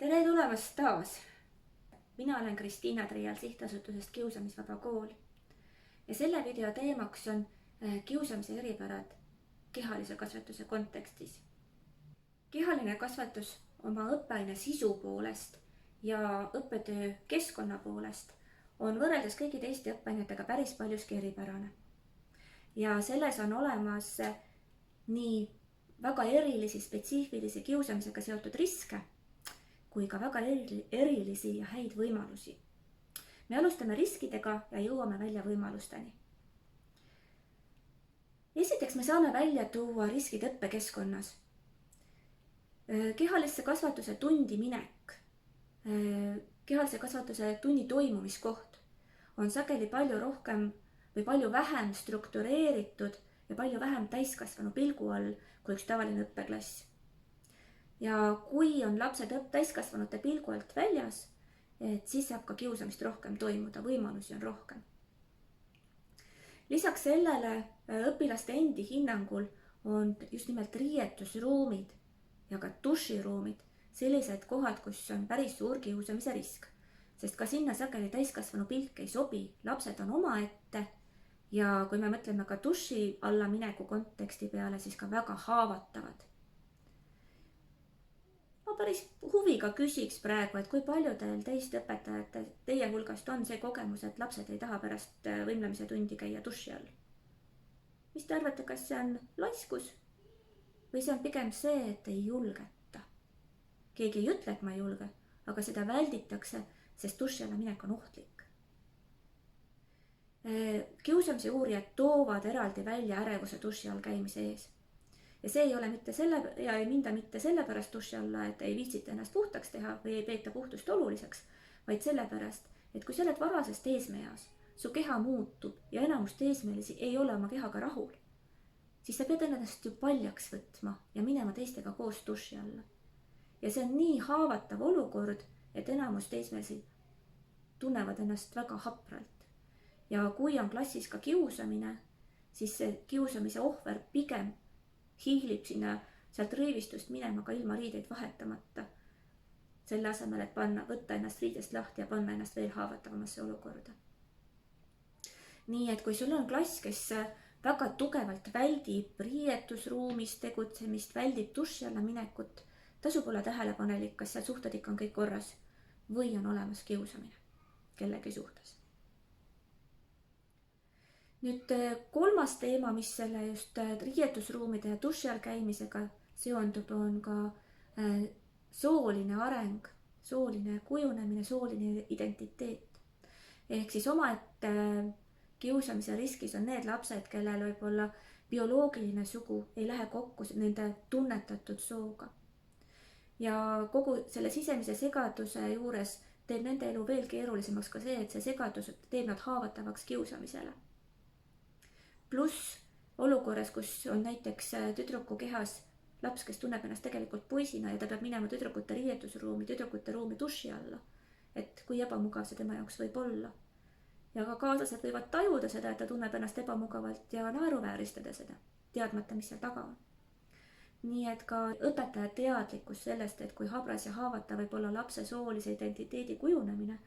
Tere tulemast taas! Mina olen Kristiina Trial sihtasutusest Kiusamisvaba Kool ja selle video teemaks on kiusamise eripärad kehalise kasvatuse kontekstis. Kehaline kasvatus oma õppeaine sisu poolest ja õppetöö keskkonna poolest on võrreldes kõigi teiste õppeainetega päris paljuski eripärane. Ja selles on olemas nii väga erilisi spetsiifilisi kiusamisega seotud riske, kui ka väga erilisi ja häid võimalusi. Me alustame riskidega ja jõuame välja võimalusteni. Esiteks me saame välja tuua riskid õppekeskkonnas. Kehalise kasvatuse tundi minek, kehalise kasvatuse tunni toimumiskoht on sageli palju rohkem või palju vähem struktureeritud ja palju vähem täiskasvanu pilgu all kui üks tavaline õppeklass. Ja kui on lapsed täiskasvanute pilgu alt väljas, siis saab ka kiusamist rohkem toimuda, võimalusi on rohkem. Lisaks sellele õpilaste endi hinnangul on just nimelt riietusruumid ja ka duširuumid sellised kohad, kus on päris suur kiusamise risk. Sest ka sinna sageli täiskasvanu pilk ei sobi, lapsed on omaette ja kui me mõtleme ka duši alla mineku konteksti peale, siis ka väga haavatavad. Ma päris huviga küsiks praegu, et kui paljudel teist õpetajate teie hulgast on see kogemus, et lapsed ei taha pärast võimlemise tundi käia duši all. Mis te arvate, kas see on laiskus või see on pigem see, et ei julgeta? Keegi ei ütle, et ma ei julge, aga seda välditakse, sest duši alla minek on ohtlik. Kiusamise uurijad toovad eraldi välja ärevuse duši all käimise ees. Ja see ei minda mitte sellepärast duši alla, et ei viitsita ennast puhtaks teha või ei peeta puhtust oluliseks, vaid sellepärast, et kui sa oled varasest eesmeeas, su keha muutub ja enamust eesmeelisi ei ole oma kehaga rahul, siis sa pead ennast ju paljaks võtma ja minema teistega koos duši alla. Ja see on nii haavatav olukord, et enamust eesmeelisi tunnevad ennast väga hapralt. Ja kui on klassis ka kiusamine, siis see kiusamise ohver pigem hiilib sinna sealt rõivistust minema ka ilma riideid vahetamata. Selle asemel, et võtta ennast riidest lahti ja panna ennast veel haavatavamasse olukorda. Nii et kui sul on klass, kes väga tugevalt väldib riietusruumis tegutsemist, väldib duši alla minekut, tasub olla tähelepanelik, kas seal suhted ikka on kõik korras või on olemas kiusamine kellegi suhtes. Nüüd kolmas teema, mis selle just riietusruumide ja duši all käimisega seondub, on ka sooline areng, sooline kujunemine, sooline identiteet. Ehk siis omaette kiusamise riskis on need lapsed, kellel võib-olla bioloogiline sugu ei lähe kokku nende tunnetatud sooga. Ja kogu selle sisemise segaduse juures teeb nende elu veel keerulisemaks ka see, et see segadus teeb nad haavatavaks kiusamisele. Pluss olukorras, kus on näiteks tüdruku kehas laps, kes tunneb ennast tegelikult poisina ja ta peab minema tüdrukute riietusruumi, tüdrukute ruumi duši alla, et kui ebamugav see tema jaoks võib olla. Ja ka kaaslased võivad tajuda seda, et ta tunneb ennast ebamugavalt ja naeruvääristada seda, teadmata, mis seal taga on. Nii et ka õpetaja teadlikkus sellest, et kui habras ja haavata võib olla lapse soolise identiteedi kujunemine,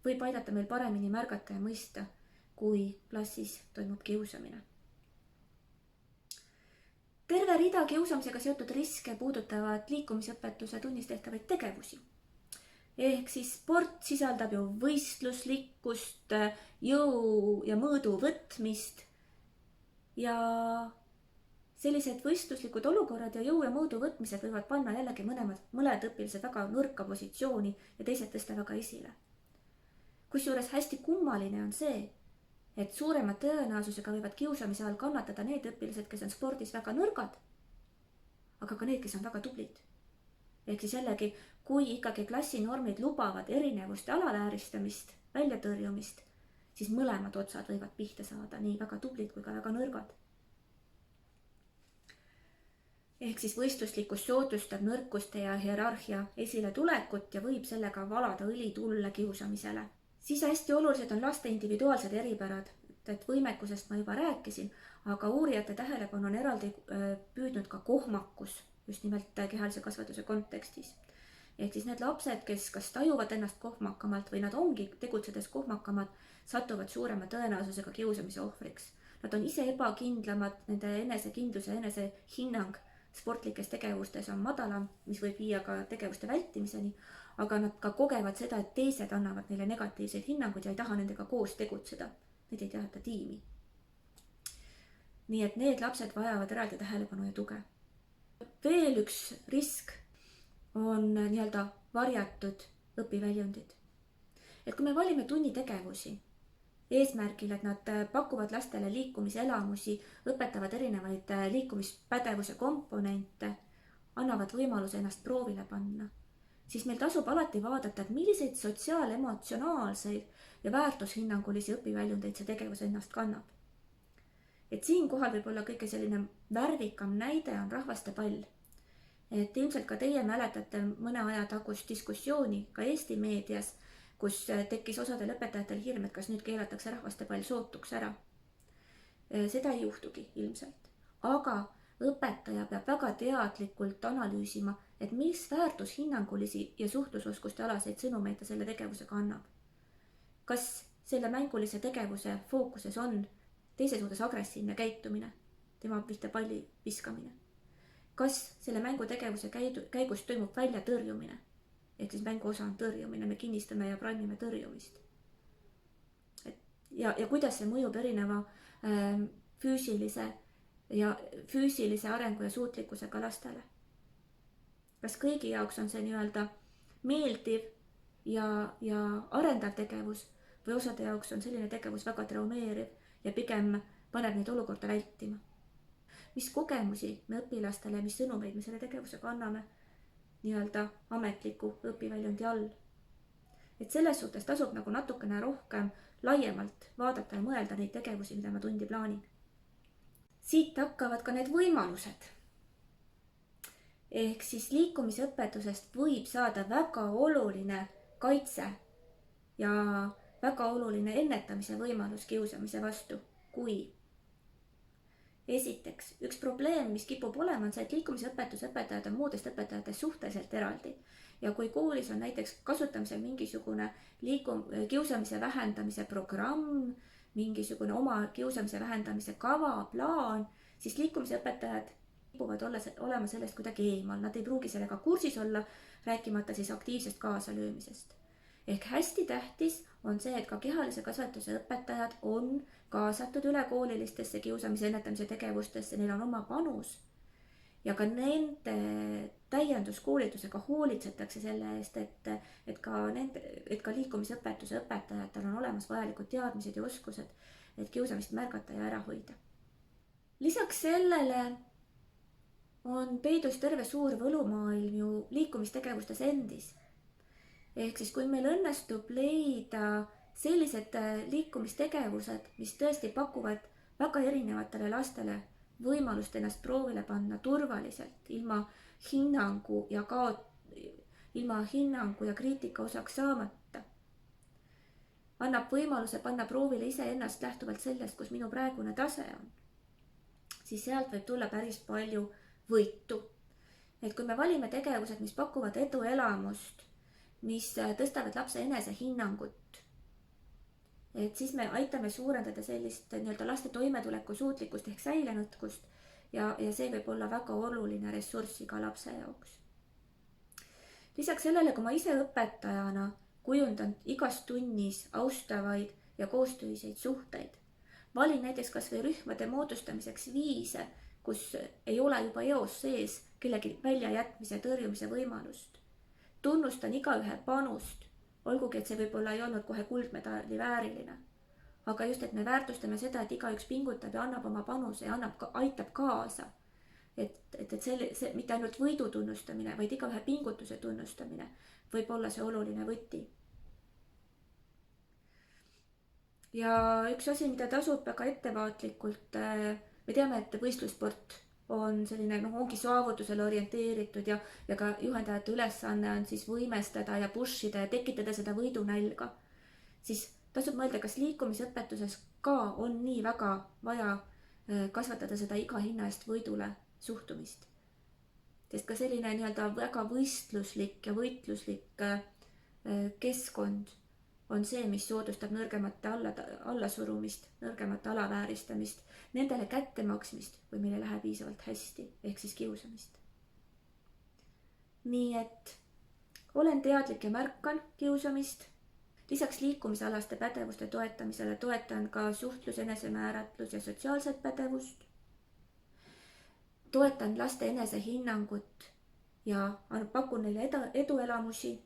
võib aidata meil paremini märgata ja mõista, kui klassis toimub kiusamine. Terve rida kiusamisega seotud riske puudutavad liikumisõpetuse tunnis tehtavaid tegevusi. Ehk siis sport sisaldab ju võistluslikkust, jõu ja mõõdu võtmist ja sellised võistluslikud olukorrad ja jõu ja mõõdu võtmised võivad panna jällegi mõned õpilased väga nõrka positsiooni ja teised tõsta väga esile. Kusjuures hästi kummaline on see, et suurema tõenäosusega võivad kiusamise all kannatada need õpilased, kes on spordis väga nõrgad, aga ka need, kes on väga tublid. Ehk siis jällegi, kui ikkagi klassinormid lubavad erinevuste alavääristamist, väljatõrjumist, siis mõlemad otsad võivad pihta saada, nii väga tublid kui ka väga nõrgad. Ehk siis võistluslikkus soodustab nõrkuste ja hierarhia esile tulekut ja võib sellega valada õli tulle kiusamisele. Siis hästi olulised on laste individuaalsed eripärad, et võimekusest ma juba rääkisin, aga uurijate tähelepanu on eraldi püüdnud ka kohmakus just nimelt kehalise kasvatuse kontekstis. ehk siis need lapsed, kes kas tajuvad ennast kohmakamalt või nad ongi tegutsedes kohmakamad, satuvad suurema tõenäosusega kiusamise ohvriks. Nad on ise ebakindlamad, nende enesekindlus ja enesehinnang sportlikes tegevustes on madalam, mis võib viia ka tegevuste vältimiseni, aga nad ka kogevad seda, et teised annavad neile negatiivseid hinnanguid ja ei taha nendega koos tegutseda. Neid ei taheta tiimi. Nii et need lapsed vajavad eraldi tähelepanu ja tuge. Veel üks risk on nii-öelda varjatud õpiväljundid. Et kui me valime tunnitegevusi eesmärgil, et nad pakuvad lastele liikumiselamusi, õpetavad erinevaid liikumispädevuse komponente, annavad võimaluse ennast proovile panna, siis meil tasub alati vaadata, et milliseid sotsiaal-emotsionaalseid ja väärtushinnangulisi õpiväljundeid see tegevus ennast kannab. Et siinkohal võib olla kõige selline värvikam näide on rahvastepall. Et ilmselt ka teie mäletate mõne aja tagust diskussiooni ka Eesti meedias, kus tekkis osadel õpetajatel hirm, et kas nüüd keelatakse rahvastepall sootuks ära. Seda ei juhtugi ilmselt. Aga õpetaja peab väga teadlikult analüüsima, et mis väärtushinnangulisi ja suhtlusoskuste alaseid sõnumeid ta selle tegevusega annab. Kas selle mängulise tegevuse fookuses on teise suhtes agressiivne käitumine, tema pihta palli viskamine? Kas selle mängutegevuse käigus toimub välja tõrjumine? Ehk siis mängu osa on tõrjumine, me kinnistame ja brannime tõrjumist. Ja kuidas see mõjub erineva füüsilise arengu ja suutlikkusega lastele? Kas kõigi jaoks on see nii-öelda meeldiv ja arendav tegevus või osade jaoks on selline tegevus väga traumeeriv ja pigem paneb neid olukorda vältima? Mis kogemusi me õpilastele, mis sõnumeid me selle tegevusega anname nii-öelda ametliku õpiväljundi all? Et selles suhtes tasub nagu natukene rohkem laiemalt vaadata ja mõelda neid tegevusi, mida ma tundi plaanin. Siit hakkavad ka need võimalused. Ehk siis liikumisõpetusest võib saada väga oluline kaitse ja väga oluline ennetamise võimalus kiusamise vastu, kui esiteks, üks probleem, mis kipub olema, on see, et liikumisõpetuse õpetajad on muudest õpetajatest suhteliselt eraldi. Ja kui koolis on näiteks kasutamisel mingisugune kiusamise vähendamise programm, mingisugune oma kiusamise vähendamise kava, plaan, siis liikumisõpetajad kipuvad olema sellest kuidagi eemal. Nad ei pruugi sellega kursis olla, rääkimata siis aktiivsest kaasalöömisest. Ehk hästi tähtis on see, et ka kehalise kasvatuse õpetajad on kaasatud ülekoolilistesse kiusamise ennetamise tegevustesse, neil on oma panus ja ka nende täienduskoolitusega hoolitsetakse selle eest, et ka liikumisõpetuse õpetajatel on olemas vajalikud teadmised ja oskused, et kiusamist märgata ja ära hoida. Lisaks sellele on peidus terve suur võlumaailm ju liikumistegevustes endis. Ehk siis kui meil õnnestub leida sellised liikumistegevused, mis tõesti pakuvad väga erinevatele lastele võimalust ennast proovile panna turvaliselt, ilma hinnangu ja kriitika osaks saamata, annab võimaluse panna proovile iseennast lähtuvalt sellest, kus minu praegune tase on, siis sealt võib tulla päris palju võitu. Et kui me valime tegevused, mis pakuvad eduelamust, mis tõstavad lapse enesehinnangut, et siis me aitame suurendada sellist nii-öelda laste toimetuleku suutlikkust ehk säilenõtkust ja see võib olla väga oluline ressurssi ka lapse jaoks. Lisaks sellele, kui ma ise õpetajana kujundan igas tunnis austavaid ja koostöiseid suhteid, valin näiteks kas või rühmade moodustamiseks viise, kus ei ole juba eos sees kellegi väljajätmise tõrjumise võimalust. Tunnustan igaühe panust, olgugi, et see võib-olla ei olnud kohe kuldmedali vääriline. Aga just, et me väärtustame seda, et igaüks pingutab ja annab oma panuse ja aitab kaasa. Et see mitte ainult võidu tunnustamine, vaid igaühe pingutuse tunnustamine võib olla see oluline võti. Ja üks asi, mida tasub väga ettevaatlikult, me teame, et võistlussport on selline, ongi saavutusele orienteeritud ja ka juhendajate ülesanne on siis võimestada ja pushida ja tekitada seda võidunälga. Siis tasub mõelda, kas liikumisõpetuses ka on nii väga vaja kasvatada seda iga hinna eest võidule suhtumist. sest ka selline nii-öelda väga võistluslik ja võitluslik keskkond on see, mis soodustab nõrgemate allasurumist, nõrgemate alavääristamist, nendele kättemaksmist, kui meil ei lähe piisavalt hästi, ehk siis kiusamist. Nii et olen teadlik ja märkan kiusamist. Lisaks liikumisalaste pädevuste toetamisele toetan ka suhtlus, enesemääratlus ja sotsiaalset pädevust. Toetan laste enesehinnangut ja pakun neile eduelamusi.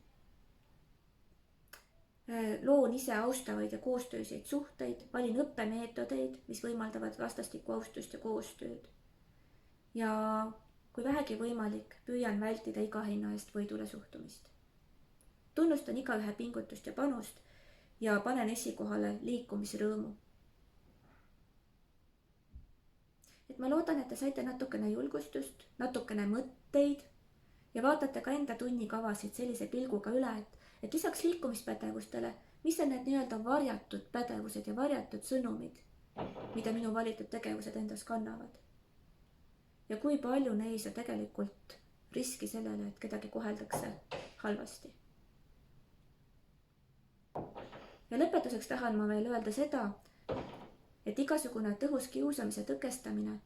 Loon ise austavaid ja koostööseid suhteid, valin õppemeetodeid, mis võimaldavad vastastikku austust ja koostööd. Ja kui vähegi võimalik, püüan vältida iga hinna eest võidule suhtumist. Tunnustan igaühe pingutust ja panust ja panen esikohale liikumisrõõmu. Et ma loodan, et te saite natukene julgustust, natukene mõtteid ja vaatate ka enda tunnikavasid sellise pilguga üle, et lisaks liikumispädevustele, mis on need nii-öelda varjatud pädevused ja varjatud sõnumid, mida minu valitud tegevused endas kannavad. Ja kui palju neis on tegelikult riski sellele, et kedagi koheldakse halvasti. Ja lõpetuseks tahan ma veel öelda seda, et igasugune tõhus kiusamise tõkestamine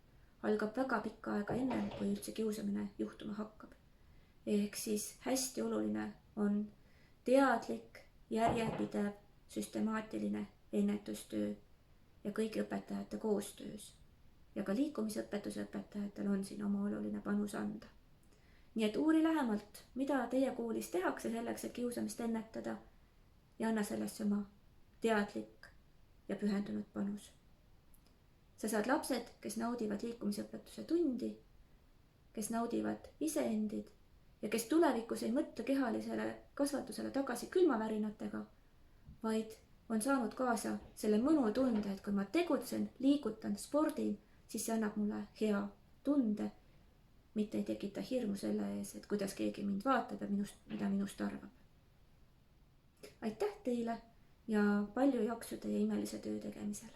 algab väga pikka aega enne, kui üldse kiusamine juhtuma hakkab. Ehk siis hästi oluline on teadlik, järjepidev, süstemaatiline ennetustöö ja kõigi õpetajate koostöös. Ja ka liikumisõpetuse õpetajatel on siin oma oluline panus anda. Nii et uuri lähemalt, mida teie koolis tehakse selleks, et kiusamist ennetada ja anna sellesse oma teadlik ja pühendunud panus. Sa saad lapsed, kes naudivad liikumisõpetuse tundi, kes naudivad iseendid ja kes tulevikus ei mõtle kehalisele kasvatusele tagasi külmavärinatega, vaid on saanud kaasa selle mõnutunde, et kui ma tegutsen, liigutan, spordin, siis see annab mulle hea tunde, mitte ei tekita hirmu selle ees, et kuidas keegi mind vaatab ja mida minust arvab. Aitäh teile ja palju jaksu teie imelise töö tegemisel!